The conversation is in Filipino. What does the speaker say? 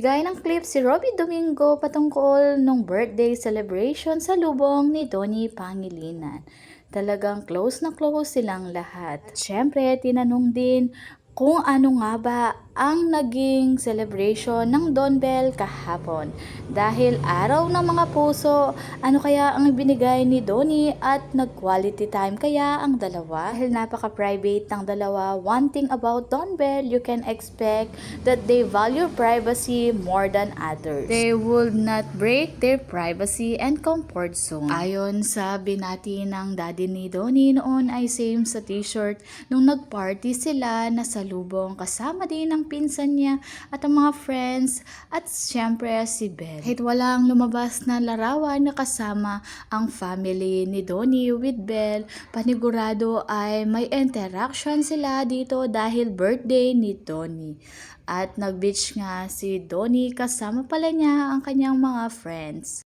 Nagbigay ng clip si Robby Domingo patungkol nung birthday celebration sa lubong ni Donnie Pangilinan. Talagang close na close silang lahat. At syempre, tinanong din kung ano nga ba ang naging celebration ng Don Bell kahapon. Dahil araw ng mga puso, ano kaya ang binigay ni Donnie at nag-quality time kaya ang dalawa? Dahil napaka-private ng dalawa, one thing about Don Bell, you can expect that they value privacy more than others. They would not break their privacy and comfort zone. Ayon sa binati ng daddy ni Donnie noon ay same sa t-shirt nung nag-party sila na sa lubong kasama din ang pinsan niya at ang mga friends at syempre si Belle. Kahit walang lumabas na larawan na kasama ang family ni Donnie with Belle, panigurado ay may interaction sila dito dahil birthday ni Donnie. At nag-beach nga si Donnie kasama pala niya ang kanyang mga friends.